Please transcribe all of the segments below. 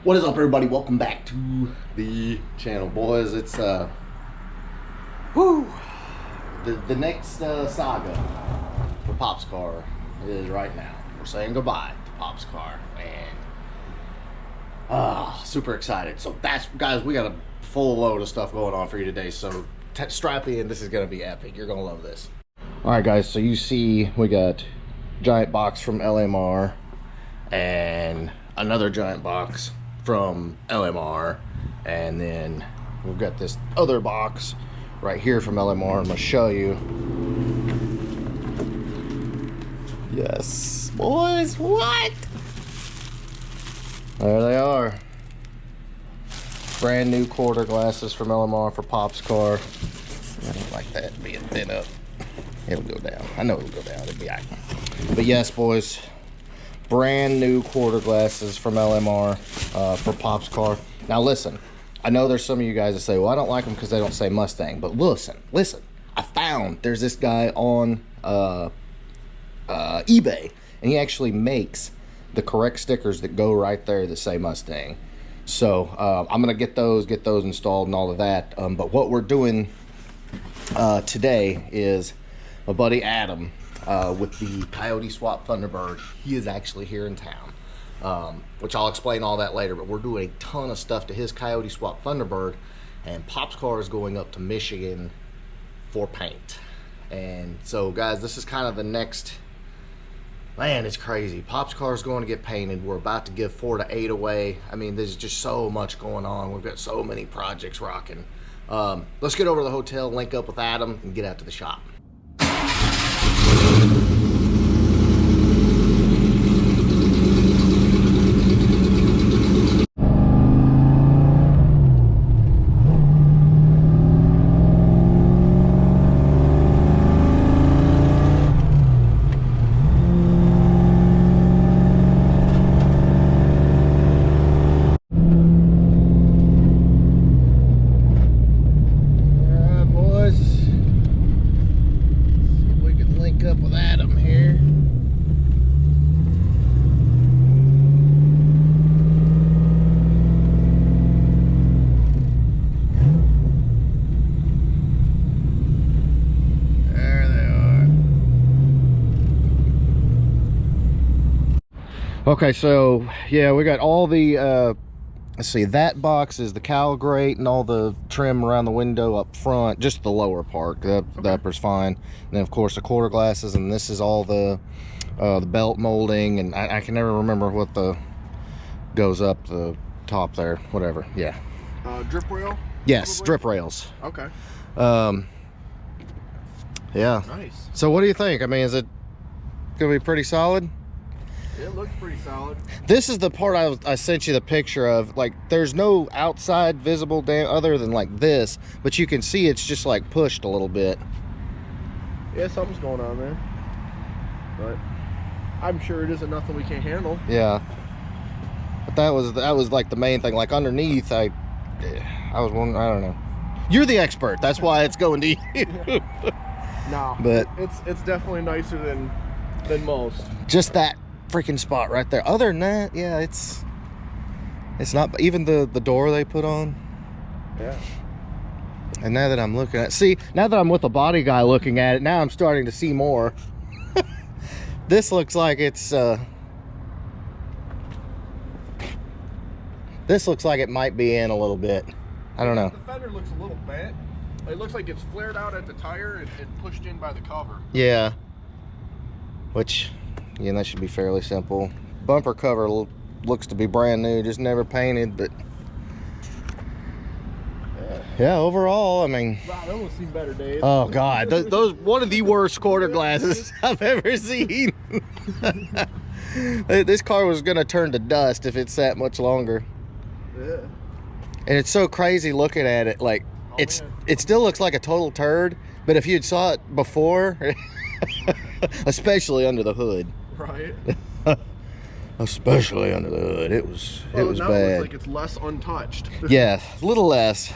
What is up, everybody? Welcome back to the channel, boys. It's the next saga for Pop's car is right now. We're saying goodbye to Pop's car, and super excited. So that's, guys, we got a full load of stuff going on for you today. So strap in. This is gonna be epic. You're gonna love this. All right, guys. So you see, we got giant box from LMR and another giant box from LMR, and then we've got this other box right here from LMR. I'm gonna show you. Yes, boys, what? There they are. Brand new quarter glasses from LMR for Pop's car. I don't like that being thin up. It'll go down. I know it'll go down. It'll be all right. But yes, boys, brand new quarter glasses from LMR for Pop's car. Now listen, I know there's some of you guys that say, well, I don't like them because they don't say Mustang. But listen, I found there's this guy on eBay, and he actually makes the correct stickers that go right there that say Mustang. So I'm gonna get those installed and all of that. But what we're doing today is my buddy Adam, with the Coyote Swap Thunderbird. He is actually here in town, which I'll explain all that later, but we're doing a ton of stuff to his Coyote Swap Thunderbird, and Pop's car is going up to Michigan for paint. And so, guys, this is kind of the next, man, it's crazy. Pop's car is going to get painted. We're about to give 4 to 8 away. I mean, there's just so much going on. We've got so many projects rocking. Let's get over to the hotel, link up with Adam, and get out to the shop. Up with Adam here. There they are. Okay, so yeah, we got all the let's see, that box is the cowl grate and all the trim around the window up front, just the lower part. The upper's fine. And then of course the quarter glasses, and this is all the belt molding, and I can never remember what the goes up the top there, whatever. Yeah. Drip rail? Yes, probably? drip rails. Okay. Yeah. Nice. So what do you think? I mean, is it gonna be pretty solid? It looks pretty solid. This is the part I sent you the picture of. Like, there's no outside visible other than like this, but you can see it's just like pushed a little bit. Yeah, something's going on there, but I'm sure it isn't nothing we can't handle. Yeah, but that was like the main thing. Like underneath, I was wondering, I don't know. You're the expert. That's why it's going to you. No, but it's definitely nicer than most. Just that freaking spot right there. Other than that, yeah, it's not even the door they put on. Yeah. And now that I'm looking at, see, now that I'm with a body guy looking at it, now I'm starting to see more. This looks like it's this looks like it might be in a little bit. I don't know. The fender looks a little bent. It looks like it's flared out at the tire and pushed in by the cover. Yeah. Which, yeah, that should be fairly simple. Bumper cover looks to be brand new, just never painted, but yeah, overall, I mean, wow, that almost seen better days. Oh God, those one of the worst quarter glasses I've ever seen. This car was gonna turn to dust if it sat much longer. Yeah. And it's so crazy looking at it. Like, it still looks like a total turd, but if you'd saw it before, especially under the hood. Right. Especially under the hood, it was now bad. It looks like it's less untouched. Yeah, a little less.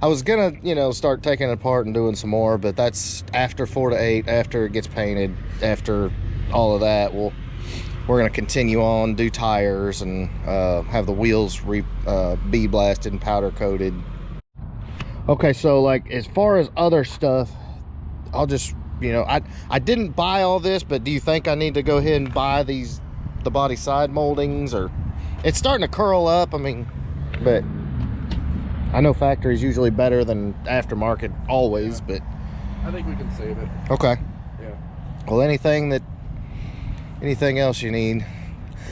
I was gonna, start taking it apart and doing some more, but that's after 4 to 8, after it gets painted, after all of that. We'll we're gonna continue on, do tires, and have the wheels be blasted and powder coated. Okay, so like as far as other stuff, I'll just, you know, I didn't buy all this, but do you think I need to go ahead and buy the body side moldings? Or it's starting to curl up, I mean, but I know factory is usually better than aftermarket always, but I think we can save it. okay. Yeah. Well, anything else you need?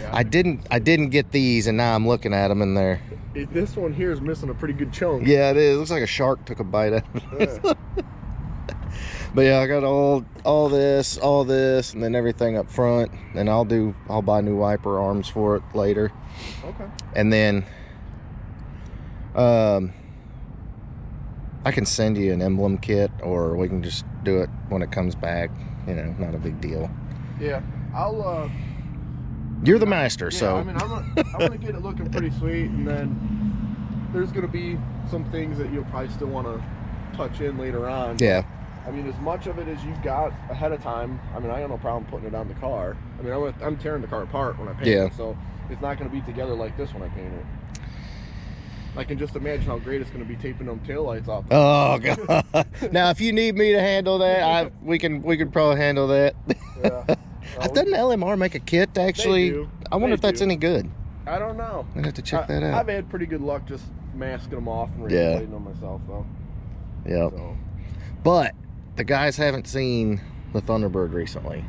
Yeah. I didn't get these, and now I'm looking at them and they're. This one here is missing a pretty good chunk. Yeah, it is. Looks like a shark took a bite out of it. Yeah. But yeah, I got all this, and then everything up front. And I'll buy new wiper arms for it later. Okay. And then I can send you an emblem kit, or we can just do it when it comes back. You know, not a big deal. Yeah, I'll. You're the master, Yeah, so. I mean, I'm gonna get it looking pretty sweet, and then there's gonna be some things that you'll probably still want to touch in later on. Yeah. I mean, as much of it as you've got ahead of time, I mean, I got no problem putting it on the car. I mean, I'm tearing the car apart when I paint it, so it's not going to be together like this when I paint it. I can just imagine how great it's going to be taping them taillights off. Oh god! Now, if you need me to handle that, we can probably handle that. Yeah. Doesn't LMR make a kit actually? They do. I wonder if that's any good. I don't know. I'd have to check that out. I've had pretty good luck just masking them off and regulating them myself, though. Yep. So. But the guys haven't seen the Thunderbird recently,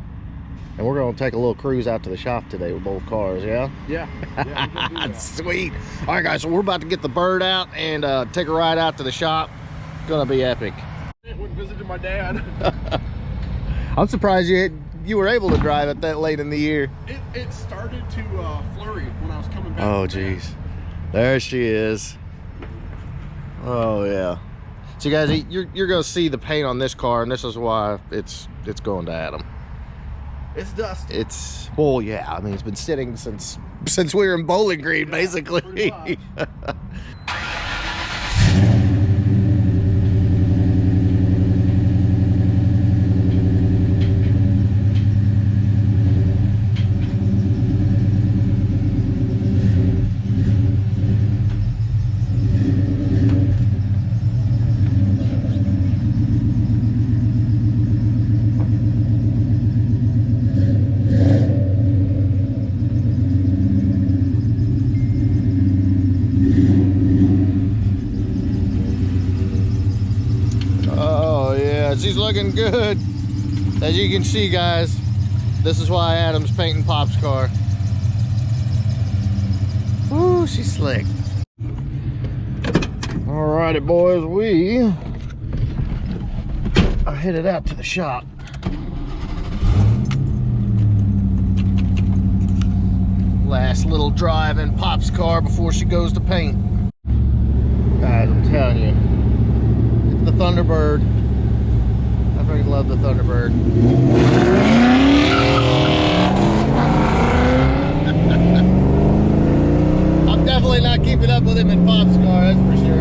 and we're going to take a little cruise out to the shop today with both cars. Yeah. Yeah. We can do that. Sweet. All right, guys. So we're about to get the bird out and take a ride out to the shop. It's gonna be epic. I went and visited my dad. I'm surprised you were able to drive it that late in the year. It started to flurry when I was coming back. Oh, geez. There she is. Oh, yeah. So, guys, you're going to see the paint on this car, and this is why it's going to Adam. It's dusty. Well, yeah. I mean, it's been sitting since we were in Bowling Green, basically. Pretty much. She's looking good. As you can see, guys, this is why Adam's painting Pop's car. Ooh, she's slick. Alrighty, boys, we are headed out to the shop. Last little drive in Pop's car before she goes to paint. Guys, I'm telling you, it's the Thunderbird. I freaking love the Thunderbird. I'm definitely not keeping up with him in Pop's car, that's for sure.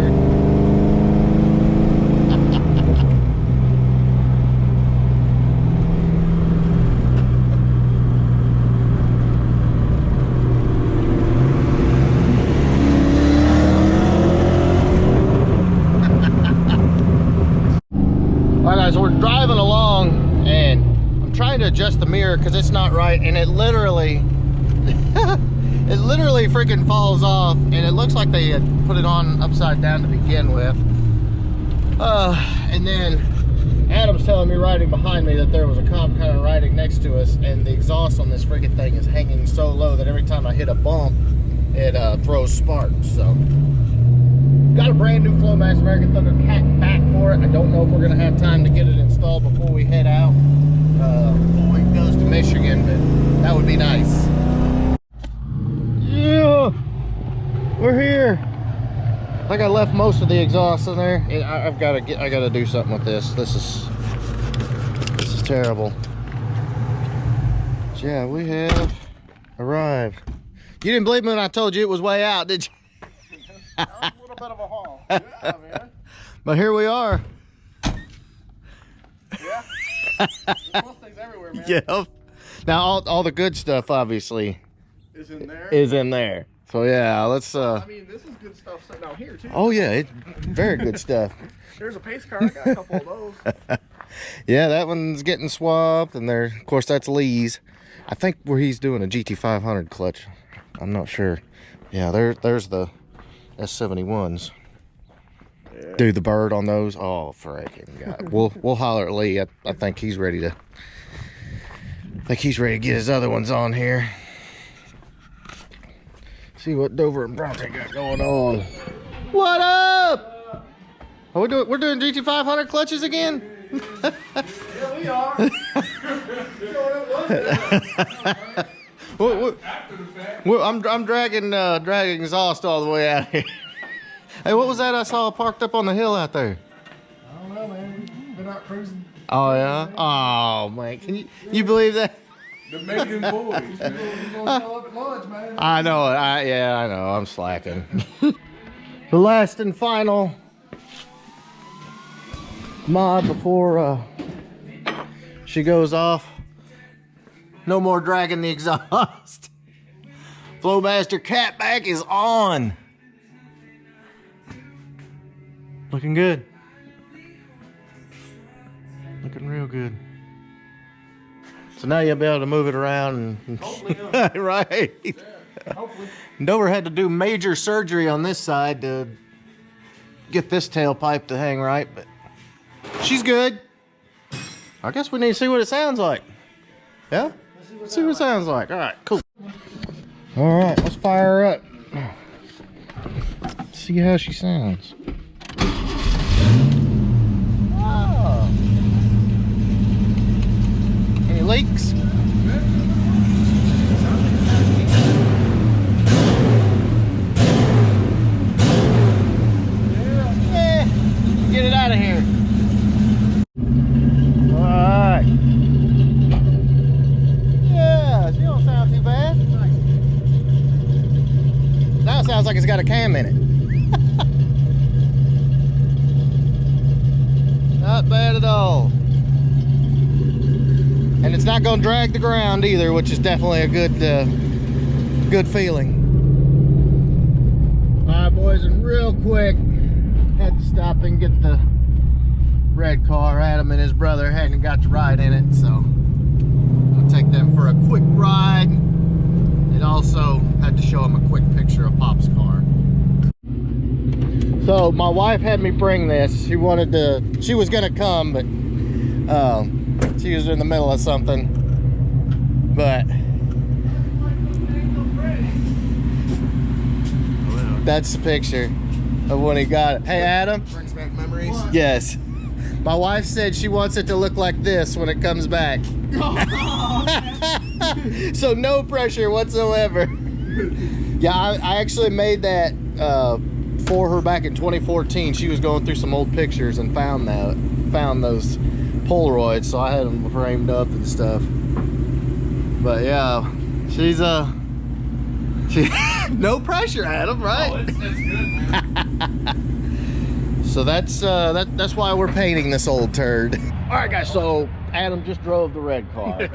So we're driving along and I'm trying to adjust the mirror because it's not right, and it literally freaking falls off, and it looks like they had put it on upside down to begin with. And then Adam's telling me riding behind me that there was a cop kind of riding next to us, and the exhaust on this freaking thing is hanging so low that every time I hit a bump it throws sparks. So got a brand new Flowmax American Thunder cat back for it. I don't know if we're gonna have time to get it installed before we head out, before it goes to Michigan, but that would be nice. Yeah, we're here. I think I left most of the exhaust in there. I gotta do something with this. This is terrible. So yeah, we have arrived. You didn't believe me when I told you it was way out, did you? That was a little bit of a haul. Yeah, man. But here we are. Yeah. There's Mustangs everywhere, man. Yep. Now all the good stuff obviously is in there. So yeah, let's I mean, this is good stuff sitting out here too. oh yeah, it's very good stuff. There's a pace car. I got a couple of those. Yeah, that one's getting swapped, and there, of course, that's Lee's. I think where he's doing a GT500 clutch. I'm not sure. Yeah, there's the S71s. Yeah. Dude, the bird on those. Oh, freaking God. We'll holler at Lee. I think he's ready to. I think he's ready to get his other ones on here. See what Dover and Bronte got going on. What up? Are we're doing GT500 clutches again? Yeah, we are. I'm dragging exhaust all the way out here. Hey, what was that I saw parked up on the hill out there? I don't know, man. Been out cruising. Oh yeah. Oh man, can you believe that? The Megan boys. We're gonna show up at lunch, man. I know it. I know. I'm slacking. The last and final mod before she goes off. No more dragging the exhaust. Flowmaster catback is on. Looking good. Looking real good. So now you'll be able to move it around and hopefully, right. Yeah, hopefully. Dover had to do major surgery on this side to get this tailpipe to hang right, but she's good. I guess we need to see what it sounds like. Yeah? Let's see what it sounds like. All right, cool. All right, let's fire her up. See how she sounds. Oh. Any leaks? Yeah. Get it out of here. Alright. Yeah, she don't sound too bad. Now it sounds like it's got a cam in it. Not bad at all. And it's not going to drag the ground either, which is definitely a good feeling. Alright boys, and real quick, had to stop and get the red car. Adam and his brother hadn't got to ride in it, so I'll take them for a quick ride. And also had to show them a quick picture of Pop's car. So my wife had me bring this. She was gonna come, but she was in the middle of something. But that's the picture of when he got it. Hey Adam. Brings back memories. Yes. My wife said she wants it to look like this when it comes back. So no pressure whatsoever. Yeah, I actually made that for her back in 2014. She was going through some old pictures and found those Polaroids, so I had them framed up and stuff. But yeah, she's no pressure, Adam, right? Oh, it's good, man. So that's why we're painting this old turd. All right, guys. So Adam just drove the red car.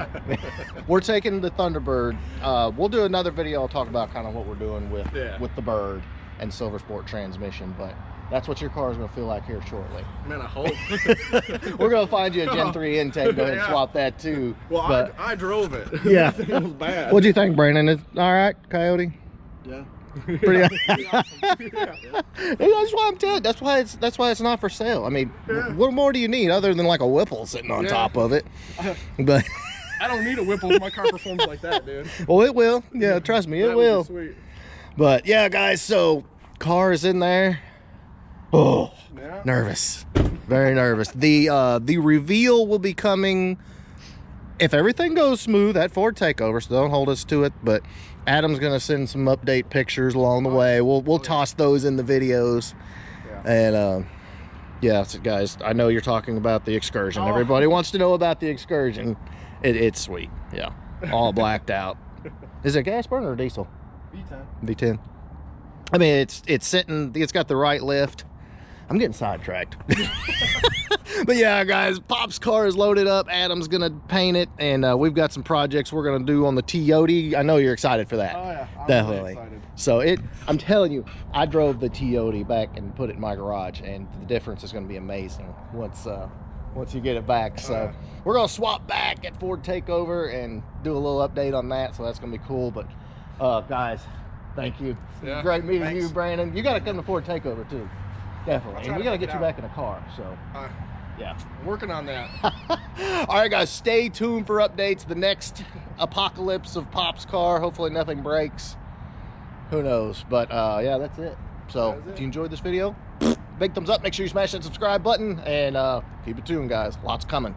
We're taking the Thunderbird. We'll do another video. I'll talk about kind of what we're doing with the Bird and Silver Sport transmission. But that's what your car is going to feel like here shortly. Man, I hope. We're going to find you a Gen 3 intake. Go ahead and swap that too. Well, but, I drove it. Yeah. It was bad. What'd you think, Brandon? Is all right, Coyote? Yeah. Pretty awesome. Yeah. That's why I'm telling. That's why it's not for sale. I mean, what more do you need other than like a Whipple sitting on top of it? But I don't need a Whipple. My car performs like that, dude. Well, it will. Yeah, trust me, it will. Sweet. But yeah, guys. So car is in there. Oh, yeah. Nervous. Very nervous. The reveal will be coming if everything goes smooth at Ford Takeover. So don't hold us to it, but Adam's gonna send some update pictures along the way. We'll toss those in the videos. And yeah, so guys, I know you're talking about the Excursion. Everybody wants to know about the Excursion. It's sweet. Yeah, all blacked out. Is it gas burner or diesel? V10. V10. I mean, it's sitting. It's got the right lift. I'm getting sidetracked. But yeah, guys, Pop's car is loaded up. Adam's gonna paint it, and we've got some projects we're gonna do on the Yote. I know you're excited for that. Oh yeah, I'm definitely. Really excited. So I'm telling you, I drove the Yote back and put it in my garage, and the difference is gonna be amazing once you get it back. So we're gonna swap back at Ford Takeover and do a little update on that. So that's gonna be cool. But guys, thank you. Yeah, great meeting thanks. you, Brandon. You got to come to Ford Takeover too. Definitely. And we got to get you back in a car. So yeah, working on that. All right, guys, stay tuned for updates. The next apocalypse of Pop's car. Hopefully nothing breaks. Who knows? But yeah, that's it. So if you enjoyed this video, big thumbs up. Make sure you smash that subscribe button, and keep it tuned, guys. Lots coming.